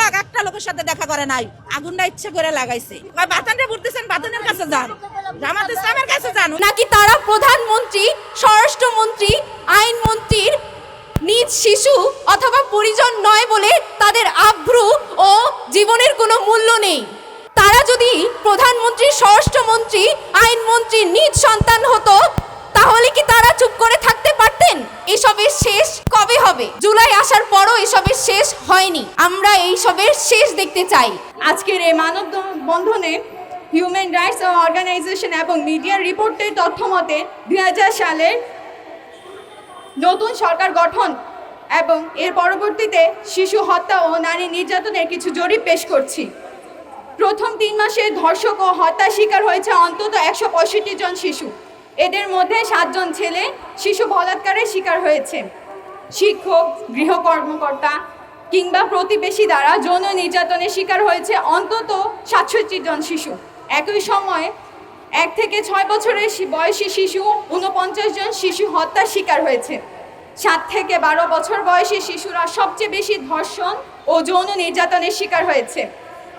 লাখ একটা লোকের সাথে দেখা করে নাই, আগুনটা ইচ্ছে করে লাগাইছে। বাতানরে বলতেছেন, বাতানের কাছে যান, জামাত ইসলামের কাছে যান। নাকি তারা প্রধানমন্ত্রী, স্বরাষ্ট্রমন্ত্রী, আইনমন্ত্রীর নিজ শিশু অথবা পরিজন নয় বলে তাদের আব্রু ও জীবনের কোনো মূল্য নেই। তারা যদি প্রধানমন্ত্রী, স্বরাষ্ট্রমন্ত্রী, আইনমন্ত্রীর নিজ সন্তান হতো তাহলে কি তারা চুপ করে থাকতে পারতেন? এসবের শেষ কবে হবে? জুলাই আসার পরও এসবের শেষ হয়নি। আমরা এইসবের শেষ দেখতে চাই। আজকের এই মানববন্ধনে হিউম্যান রাইটস অর্গানাইজেশন এবং মিডিয়ার রিপোর্টের তথ্য মতে 2000 সালের নতুন সরকার গঠন এবং এর পরবর্তীতে শিশু হত্যা ও নারী নির্যাতনের কিছু জরিপ পেশ করছি। প্রথম 3 মাসে ধর্ষক ও হত্যার শিকার হয়েছে অন্তত 165 জন শিশু। এদের মধ্যে 7 জন ছেলে শিশু বলাৎকারের শিকার হয়েছে। শিক্ষক, গৃহ কর্মকর্তা কিংবা প্রতিবেশী দ্বারা যৌন নির্যাতনের শিকার হয়েছে অন্তত 67 জন শিশু। একই সময়ে 1 থেকে 6 বছরের বয়সী শিশু 49 জন শিশু হত্যার শিকার হয়েছে। 7 থেকে 12 বছর বয়সী শিশুরা সবচেয়ে বেশি ধর্ষণ ও যৌন নির্যাতনের শিকার হয়েছে।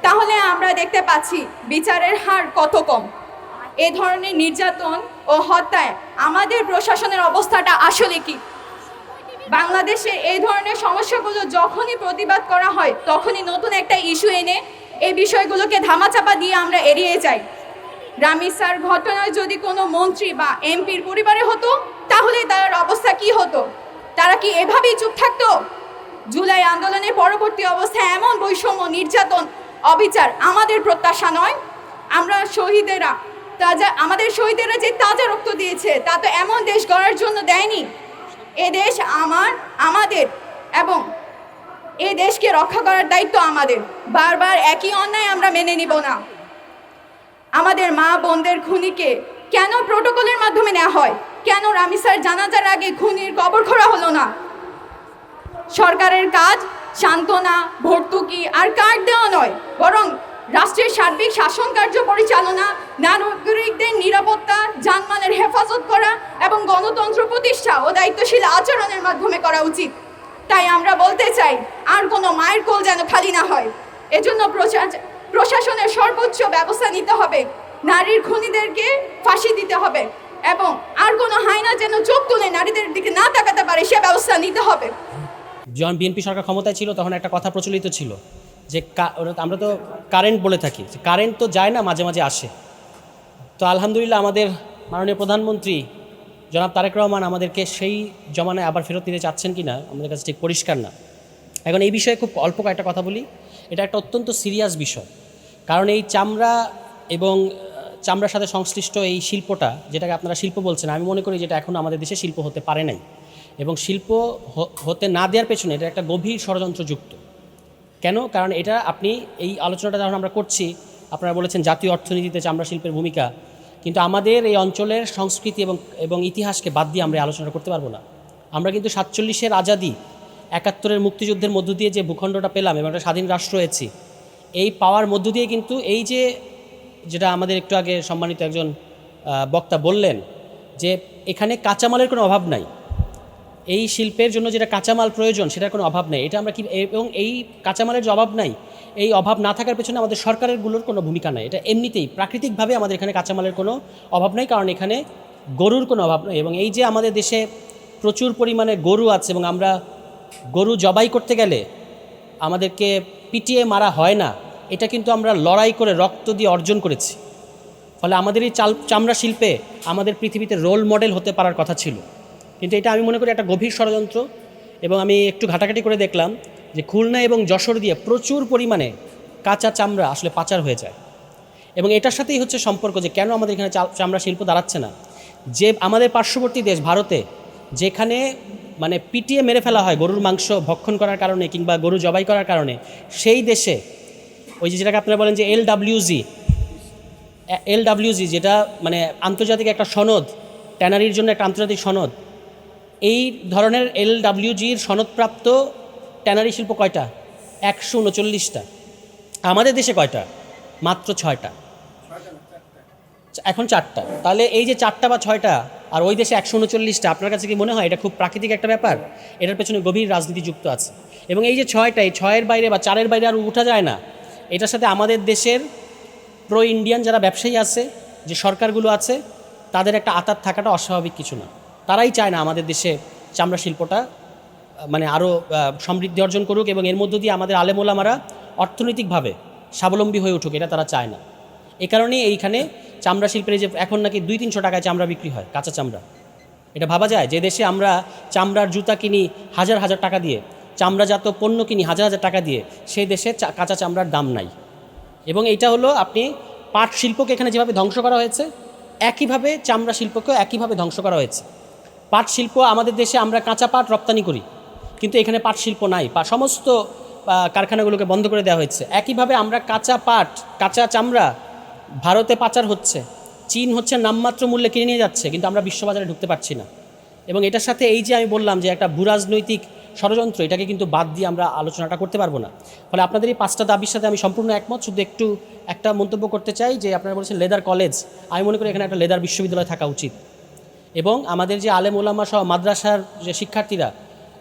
তাহলে আমরা দেখতে পাচ্ছি বিচারের হার কত কম। এ ধরনের নির্যাতন ও হত্যায় আমাদের প্রশাসনের অবস্থাটা আসলে কি? বাংলাদেশে এই ধরনের সমস্যাগুলো যখনই প্রতিবাদ করা হয় তখনই নতুন একটা ইস্যু এনে এই বিষয়গুলোকে ধামাচাপা দিয়ে আমরা এড়িয়ে যাই। রামিসার ঘটনায় যদি কোনো মন্ত্রী বা এমপির পরিবারে হতো তাহলে তার অবস্থা কি হতো? তারা কি এভাবেই চুপ থাকতো? জুলাই আন্দোলনের পরবর্তী অবস্থায় এমন বৈষম্য, নির্যাতন, অবিচার আমাদের প্রত্যাশা নয়। আমাদের শহীদেরা যে তাজা রক্ত দিয়েছে তা তো এমন দেশ গড়ার জন্য দেয়নি। এ দেশ আমাদের এবং এ দেশকে রক্ষা করার দায়িত্ব আমাদের। বারবার একই অন্যায় আমরা মেনে নিব না। আমাদের মা বোনদের খুনিকে কেন প্রোটোকলের মাধ্যমে নেওয়া হয়? কেন রামিসার জানাজার আগে খুনির কবর খোঁড়া হলো না? সরকারের কাজ সান্ত্বনা, ভর্তুকি আর কার্ড দেওয়া নয়, বরং রাষ্ট্রের সার্বিক শাসন কার্য পরিচালনা, নাগরিকদের নিরাপত্তা, জানমালের হেফাজত করা এবং গণতন্ত্র প্রতিষ্ঠা ও দায়িত্বশীল আচরণের মাধ্যমে করা উচিত। তাই আমরা বলতে চাই, আর কোনো মায়ের কোল যেন খালি না হয়। এজন্য প্রশাসনের সর্বোচ্চ ব্যবস্থা নিতে হবে। নারীর খুনিদেরকে ফাঁসি দিতে হবে এবং আর কোনো হায়না যেন চোখ তুলে নারীদের দিকে না তাকাতে পারে সে ব্যবস্থা নিতে হবে। যখন বিএনপি সরকার ক্ষমতায় ছিল তখন একটা কথা প্রচলিত ছিল যে আমরা তো কারেন্ট বলে থাকি, কারেন্ট তো যায় না, মাঝে মাঝে আসে। তো আলহামদুলিল্লাহ আমাদের মাননীয় প্রধানমন্ত্রী জনাব তারেক রহমান আমাদেরকে সেই জমানায় আবার ফেরত নিতে চাচ্ছেন কি না আমাদের কাছে ঠিক পরিষ্কার না। এখন এই বিষয়ে খুব অল্প কয়েকটা কথা বলি। এটা একটা অত্যন্ত সিরিয়াস বিষয়, কারণ এই চামড়া এবং চামড়ার সাথে সংশ্লিষ্ট এই শিল্পটা, যেটাকে আপনারা শিল্প বলছেন, আমি মনে করি যেটা এখনও আমাদের দেশে শিল্প হতে পারে নাই, এবং শিল্প হতে না দেওয়ার পেছনে এটা একটা গভীর ষড়যন্ত্র যুক্ত। কেন? কারণ এটা আপনি এই আলোচনাটা যখন আমরা করছি, আপনারা বলেছেন জাতীয় অর্থনীতিতে চামড়া শিল্পের ভূমিকা, কিন্তু আমাদের এই অঞ্চলের সংস্কৃতি এবং ইতিহাসকে বাদ দিয়ে আমরা আলোচনা করতে পারবো না। আমরা কিন্তু 47-এর আজাদি, 71-এর মুক্তিযুদ্ধের মধ্য দিয়ে যে ভূখণ্ডটা পেলাম এবং একটা স্বাধীন রাষ্ট্র হয়েছি, এই পাওয়ার মধ্য দিয়ে কিন্তু এই যেটা আমাদের একটু আগে সম্মানিত একজন বক্তা বললেন যে এখানে কাঁচামালের কোনো অভাব নাই, এই শিল্পের জন্য যেটা কাঁচামাল প্রয়োজন সেটার কোনো অভাব নেই। এটা আমরা কি, এবং এই কাঁচামালের যে অভাব নাই, এই অভাব না থাকার পেছনে আমাদের সরকারেরগুলোর কোনো ভূমিকা নাই। এটা এমনিতেই প্রাকৃতিকভাবে আমাদের এখানে কাঁচামালের কোনো অভাব নাই, কারণ এখানে গরুর কোনো অভাব নেই। এবং এই যে আমাদের দেশে প্রচুর পরিমাণে গরু আছে এবং আমরা গরু জবাই করতে গেলে আমাদেরকে পিটিয়ে মারা হয় না, এটা কিন্তু আমরা লড়াই করে রক্ত দিয়ে অর্জন করেছি। ফলে আমাদের এই চামড়া শিল্পে আমাদের পৃথিবীতে রোল মডেল হতে পারার কথা ছিল, কিন্তু এটা আমি মনে করি একটা গভীর ষড়যন্ত্র। এবং আমি একটু ঘাটাঘাটি করে দেখলাম যে খুলনা এবং যশোর দিয়ে প্রচুর পরিমাণে কাঁচা চামড়া আসলে পাচার হয়ে যায়, এবং এটার সাথেই হচ্ছে সম্পর্ক যে কেন আমাদের এখানে চামড়া শিল্প দাঁড়াচ্ছে না। যে আমাদের পার্শ্ববর্তী দেশ ভারতে, যেখানে মানে পিটিয়ে মেরে ফেলা হয় গরুর মাংস ভক্ষণ করার কারণে কিংবা গরু জবাই করার কারণে, সেই দেশে ওই যেটাকে আপনারা বলেন যে এলডাব্লিউজি, যেটা মানে আন্তর্জাতিক একটা সনদ, ট্যানারির জন্য একটা আন্তর্জাতিক সনদ, এই ধরনের এলডাব্লিউজির সনদপ্রাপ্ত ট্যানারি শিল্প কয়টা? 139টা। আমাদের দেশে কয়টা? মাত্র 6টা, এখন 4টা। তাহলে এই যে 4টা বা 6টা, আর ওই দেশে 139টা। আপনার কাছে কি মনে হয় এটা খুব প্রাকৃতিক একটা ব্যাপার? এটার পেছনে গভীর রাজনীতি যুক্ত আছে। এবং এই যে 6টা, এই 6-এর বাইরে বা 4-এর বাইরে আর উঠা যায় না। এটার সাথে আমাদের দেশের প্রো ইন্ডিয়ান যারা ব্যবসায়ী আছে, যে সরকারগুলো আছে, তাদের একটা আতাত থাকাটা অস্বাভাবিক কিছু না। তারাই চায় না আমাদের দেশে চামড়া শিল্পটা মানে আরও সমৃদ্ধি অর্জন করুক এবং এর মধ্য দিয়ে আমাদের আলেম ওলামারা অর্থনৈতিকভাবে স্বাবলম্বী হয়ে উঠুক, এটা তারা চায় না। এই কারণেই এইখানে চামড়া শিল্পের যে এখন নাকি 200-300 টাকায় চামড়া বিক্রি হয়, কাঁচা চামড়া। এটা ভাবা যায়? যে দেশে আমরা চামড়ার জুতা কিনি হাজার হাজার টাকা দিয়ে, চামড়াজাত পণ্য কিনি হাজার হাজার টাকা দিয়ে, সেই দেশে কাঁচা চামড়ার দাম নাই। এবং এইটা হলো আপনি পাট শিল্পকে এখানে যেভাবে ধ্বংস করা হয়েছে, একইভাবে চামড়া শিল্পকেও একইভাবে ধ্বংস করা হয়েছে। পাট শিল্প আমাদের দেশে আমরা কাঁচা পাট রপ্তানি করি, কিন্তু এখানে পাট শিল্প নাই, সমস্ত কারখানাগুলোকে বন্ধ করে দেওয়া হয়েছে। একইভাবে আমরা কাঁচা পাট, কাঁচা চামড়া ভারতে পাচার হচ্ছে, চীন হচ্ছে নামমাত্র মূল্যে কিনে নিয়ে যাচ্ছে, কিন্তু আমরা বিশ্ববাজারে ঢুকতে পারছি না। এবং এটার সাথে এই যে আমি বললাম যে একটা ভূরাজনৈতিক ষড়যন্ত্র, এটাকে কিন্তু বাদ দিয়ে আমরা আলোচনাটা করতে পারবো না। ফলে আপনাদের এই 5টা দাবির সাথে আমি সম্পূর্ণ একমত। শুধু একটু একটা মন্তব্য করতে চাই যে আপনারা বলছেন লেদার কলেজ, আমি মনে করি এখানে একটা লেদার বিশ্ববিদ্যালয় থাকা উচিত। এবং আমাদের যে আলেম ওলামা সহ মাদ্রাসার যে শিক্ষার্থীরা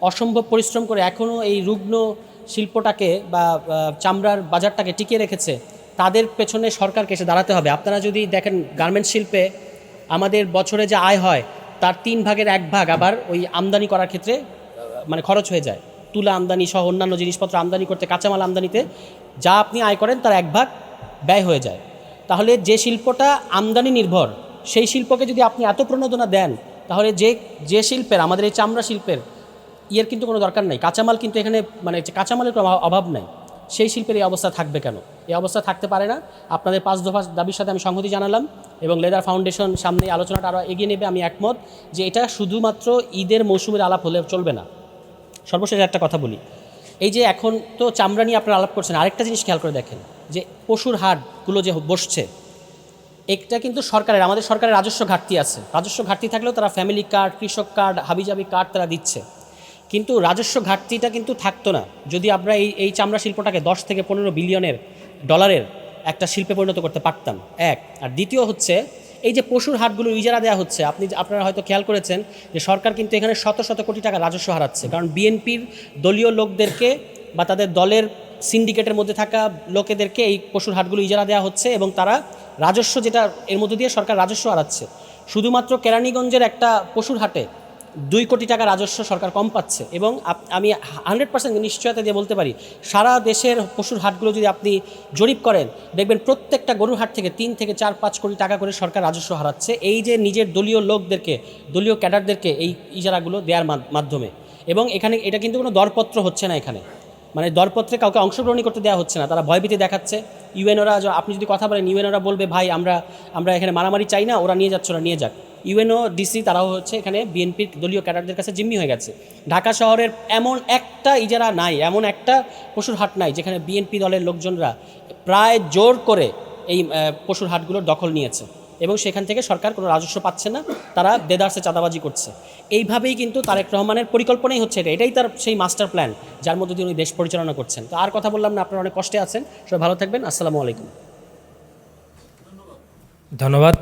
অসম্ভব পরিশ্রম করে এখনও এই রুগ্ন শিল্পটাকে বা চামড়ার বাজারটাকে টিকিয়ে রেখেছে, তাদের পেছনে সরকারকে এসে দাঁড়াতে হবে। আপনারা যদি দেখেন গার্মেন্টস শিল্পে আমাদের বছরে যে আয় হয় তার 3/1 আবার ওই আমদানি করার ক্ষেত্রে মানে খরচ হয়ে যায়। তুলা আমদানি সহ অন্যান্য জিনিসপত্র আমদানি করতে, কাঁচামাল আমদানিতে যা আপনি আয় করেন তার 1 ব্যয় হয়ে যায়। তাহলে যে শিল্পটা আমদানি নির্ভর, সেই শিল্পকে যদি আপনি এত প্রণোদনা দেন, তাহলে যে শিল্পের, আমাদের এই চামড়া শিল্পের ইয়ের কিন্তু কোনো দরকার নাই। কাঁচামাল কিন্তু এখানে মানে কাঁচামালের কোনো অভাব নাই, সেই শিল্পের এই অবস্থা থাকবে কেন? এই অবস্থা থাকতে পারে না। আপনাদের 5 দফা দাবির সাথে আমি সংহতি জানালাম এবং লেদার ফাউন্ডেশন সামনে আলোচনাটা আরও এগিয়ে নেবে। আমি একমত যে এটা শুধুমাত্র ঈদের মৌসুমের আলাপ হলে চলবে না। সর্বশেষ একটা কথা বলি, এই যে এখন তো চামড়া নিয়ে আপনারা আলাপ করছেন, আরেকটা জিনিস খেয়াল করে দেখেন যে পশুর হাটগুলো যে বসছে, এটা কিন্তু সরকারের, আমাদের সরকারের রাজস্ব ঘাটতি আছে। রাজস্ব ঘাটতি থাকলেও তারা ফ্যামিলি কার্ড, কৃষক কার্ড, হাবিজাবি কার্ড তারা দিচ্ছে, কিন্তু রাজস্ব ঘাটতিটা কিন্তু থাকতো না যদি আমরা এই চামড়া শিল্পটাকে 10 থেকে 15 বিলিয়নের ডলারের একটা শিল্পে পরিণত করতে পারতাম। এক। আর দ্বিতীয় হচ্ছে এই যে পশুর হাটগুলো ইজারা দেওয়া হচ্ছে, আপনারা হয়তো খেয়াল করেছেন যে সরকার কিন্তু এখানে শত শত কোটি টাকা রাজস্ব হারাচ্ছে, কারণ বিএনপির দলীয় লোকদেরকে বা তাদের দলের সিন্ডিকেটের মধ্যে থাকা লোকেদেরকে এই পশুর হাটগুলো ইজারা দেওয়া হচ্ছে এবং তারা রাজস্ব, যেটা এর মধ্যে দিয়ে সরকার রাজস্ব হারাচ্ছে। শুধুমাত্র কেরানীগঞ্জের একটা পশুর হাটে 2 কোটি টাকা রাজস্ব সরকার কম পাচ্ছে। এবং আমি 100% নিশ্চয়তা দিয়ে বলতে পারি, সারা দেশের পশুর হাটগুলো যদি আপনি জরিপ করেন, দেখবেন প্রত্যেকটা গরুর হাট থেকে 3 থেকে 4-5 কোটি টাকা করে সরকার রাজস্ব হারাচ্ছে, এই যে নিজের দলীয় লোকদেরকে, দলীয় ক্যাডারদেরকে এই ইজারাগুলো দেওয়ার মাধ্যমে। এবং এখানে এটা কিন্তু কোনো দরপত্র হচ্ছে না, এখানে মানে দরপত্রে কাউকে অংশগ্রহণই করতে দেওয়া হচ্ছে না, তারা ভয়ভীতি দেখাচ্ছে। ইউএনওরা, আপনি যদি কথা বলেন, ইউএনওরা বলবে ভাই আমরা এখানে মারামারি চাই না, ওরা নিয়ে যাচ্ছে, ওরা নিয়ে যাক। ইউএনও, ডিসি তারাও হচ্ছে এখানে বিএনপির দলীয় ক্যাডারদের কাছে জিম্মি হয়ে গেছে। ঢাকা শহরের এমন একটা ইজারা নাই, এমন একটা পশুর হাট নাই যেখানে বিএনপি দলের লোকজনরা প্রায় জোর করে এই পশুর হাটগুলোর দখল নিয়েছে এবং সেখান থেকে সরকার কোনো রাজস্ব পাচ্ছে না, তারা দেদারসে চাঁদাবাজি করছে। এইভাবেই কিন্তু তারেক রহমানের পরিকল্পনাই হচ্ছে এটাই তার সেই মাস্টার প্ল্যান, যার মধ্যে দিয়ে উনি দেশ পরিচালনা করছেন। তো আর কথা বললাম না, আপনারা অনেক কষ্টে আছেন, সবাই ভালো থাকবেন। আসসালামু আলাইকুম। ধন্যবাদ।